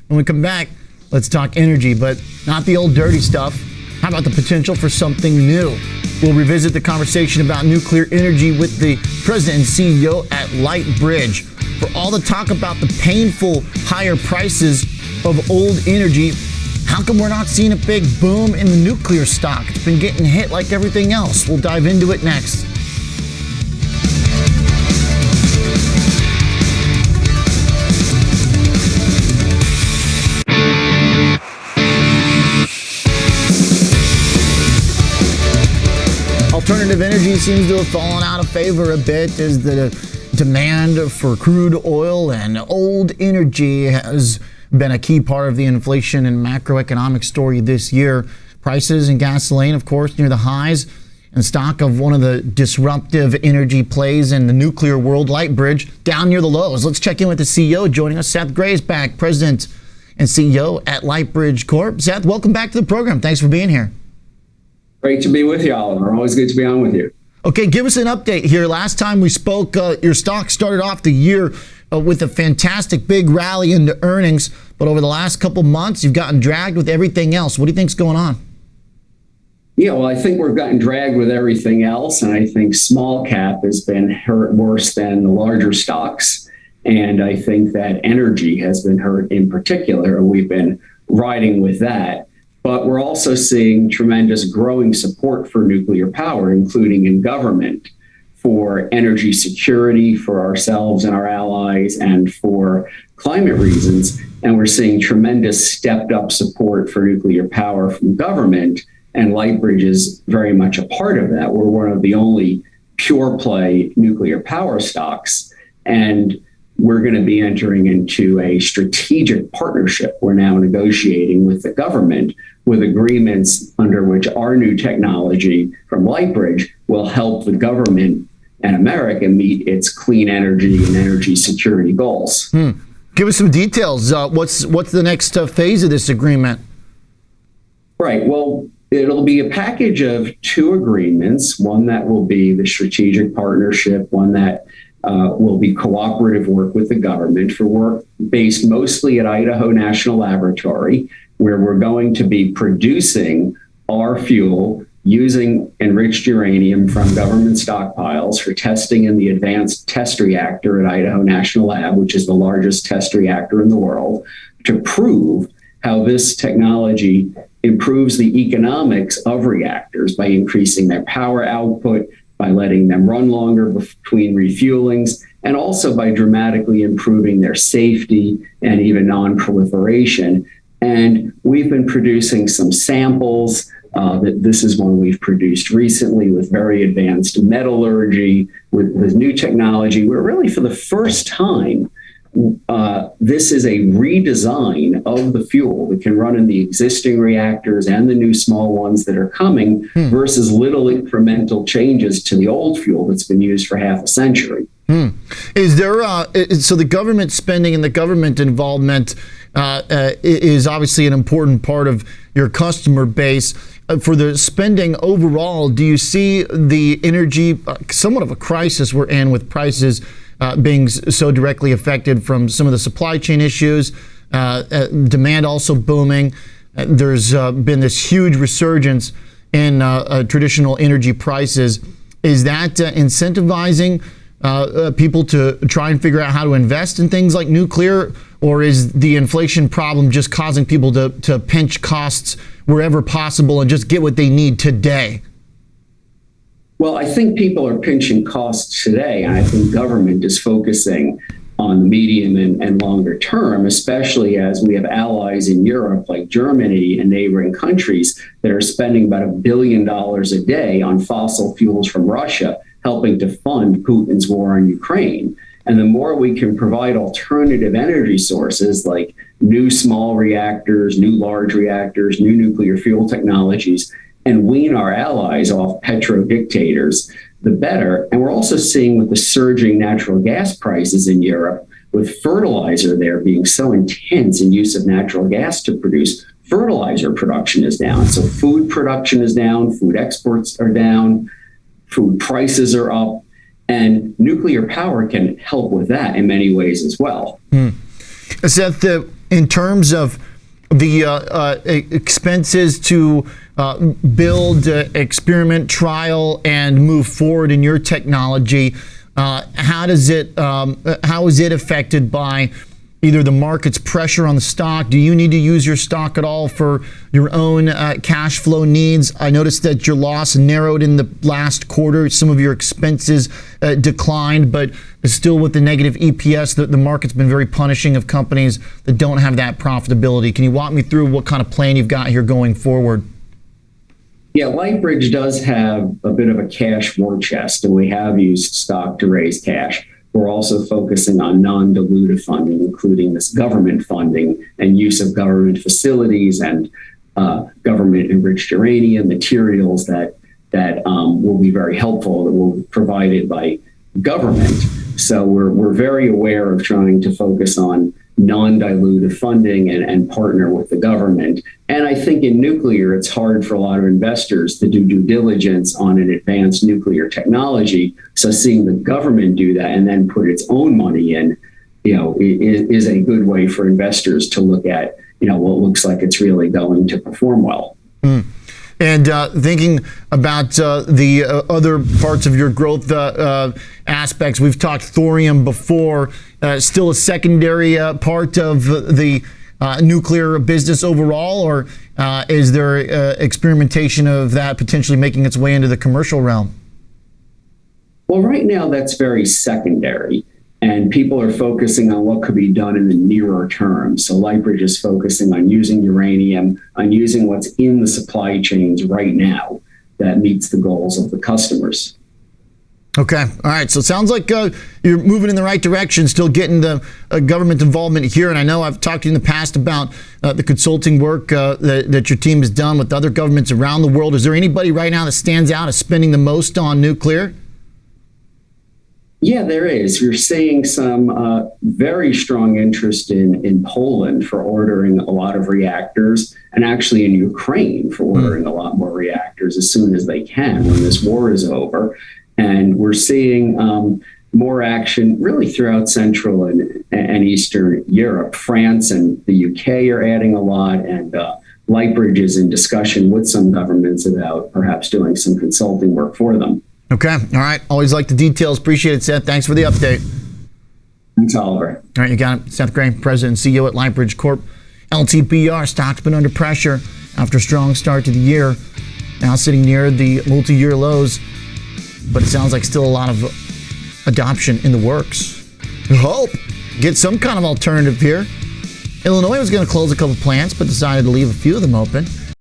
When we come back, let's talk energy, but not the old dirty stuff. How about the potential for something new? We'll revisit the conversation about nuclear energy with the president and CEO at Lightbridge. For all the talk about the painful higher prices of old energy, how come we're not seeing a big boom in the nuclear stock? It's been getting hit like everything else. We'll dive into it next. Alternative energy seems to have fallen out of favor a bit as the demand for crude oil and old energy has been a key part of the inflation and macroeconomic story this year. Prices in gasoline, of course, near the highs, and stock of one of the disruptive energy plays in the nuclear world, Lightbridge, down near the lows. Let's check in with the CEO joining us. Seth Grae is back, president and CEO at Lightbridge Corp. Seth, welcome back to the program. Thanks for being here. Great to be with you, Oliver. Always good to be on with you. Okay, give us an update here. Last time we spoke, your stock started off the year with a fantastic big rally into earnings, but over the last couple months, you've gotten dragged with everything else. What do you think's going on? Yeah, well, I think we've gotten dragged with everything else, and I think small cap has been hurt worse than the larger stocks. And I think that energy has been hurt in particular. We've been riding with that. But we're also seeing tremendous growing support for nuclear power, including in government, for energy security for ourselves and our allies, and for climate reasons. And we're seeing tremendous stepped up support for nuclear power from government. And Lightbridge is very much a part of that. We're one of the only pure play nuclear power stocks. And we're going to be entering into a strategic partnership. We're now negotiating with the government with agreements under which our new technology from Lightbridge will help the government and America meet its clean energy and energy security goals. Give us some details. What's the next phase of this agreement? Right. Well, it'll be a package of two agreements, one that will be the strategic partnership, one that will be cooperative work with the government for work based mostly at Idaho National Laboratory, where we're going to be producing our fuel using enriched uranium from government stockpiles for testing in the advanced test reactor at Idaho National Lab, which is the largest test reactor in the world, to prove how this technology improves the economics of reactors by increasing their power output, by letting them run longer between refuelings, and also by dramatically improving their safety and even non-proliferation. And we've been producing some samples. This is one we've produced recently with very advanced metallurgy, with new technology. We're really, for the first time, this is a redesign of the fuel that can run in the existing reactors and the new small ones that are coming versus little incremental changes to the old fuel that's been used for half a century. Is there so the government spending and the government involvement is obviously an important part of your customer base. For the spending overall, do you see the energy, somewhat of a crisis we're in with prices being so directly affected from some of the supply chain issues, demand also booming? There's been this huge resurgence in traditional energy prices. Is that incentivizing people to try and figure out how to invest in things like nuclear, or is the inflation problem just causing people to pinch costs wherever possible and just get what they need today? Well, I think people are pinching costs today, and I think government is focusing on the medium and longer term, especially as we have allies in Europe like Germany and neighboring countries that are spending about $1 billion a day on fossil fuels from Russia, helping to fund Putin's war on Ukraine. And the more we can provide alternative energy sources like new small reactors, new large reactors, new nuclear fuel technologies, and wean our allies off petro-dictators, the better. And we're also seeing with the surging natural gas prices in Europe, with fertilizer there being so intense in use of natural gas to produce, fertilizer production is down. So food production is down, food exports are down, food prices are up, and nuclear power can help with that in many ways as well. Seth, in terms of the expenses to build, experiment, trial, and move forward in your technology. How is it affected by either the market's pressure on the stock? Do you need to use your stock at all for your own cash flow needs? I noticed that your loss narrowed in the last quarter. Some of your expenses declined, but still with the negative EPS, the market's been very punishing of companies that don't have that profitability. Can you walk me through what kind of plan you've got here going forward? Yeah, Lightbridge does have a bit of a cash war chest, and we have used stock to raise cash. We're also focusing on non-dilutive funding, including this government funding and use of government facilities and government-enriched uranium materials that will be very helpful, that will be provided by government. So we're very aware of trying to focus on non-dilutive funding and partner with the government. And I think in nuclear, it's hard for a lot of investors to do due diligence on an advanced nuclear technology. So seeing the government do that and then put its own money in, is a good way for investors to look at, what looks like it's really going to perform well. And thinking about the other parts of your growth aspects, we've talked thorium before, still a secondary part of the nuclear business overall, or is there experimentation of that potentially making its way into the commercial realm? Well, right now that's very secondary, and people are focusing on what could be done in the nearer term. So Lightbridge is focusing on using uranium, on using what's in the supply chains right now that meets the goals of the customers. Okay. All right. So it sounds like you're moving in the right direction, still getting the government involvement here. And I know I've talked to you in the past about the consulting work that your team has done with other governments around the world. Is there anybody right now that stands out as spending the most on nuclear? Yeah, there is. We're seeing some very strong interest in Poland for ordering a lot of reactors, and actually in Ukraine for ordering a lot more reactors as soon as they can when this war is over. And we're seeing more action really throughout Central and Eastern Europe. France and the UK are adding a lot, and Lightbridge is in discussion with some governments about perhaps doing some consulting work for them. Okay. All right. Always like the details. Appreciate it, Seth. Thanks for the update. Thanks, Oliver. All right. You got it. Seth Grae, President and CEO at Lightbridge Corp. LTBR stock's been under pressure after a strong start to the year. Now sitting near the multi-year lows, but it sounds like still a lot of adoption in the works. Hope get some kind of alternative here. Illinois was going to close a couple plants, but decided to leave a few of them open.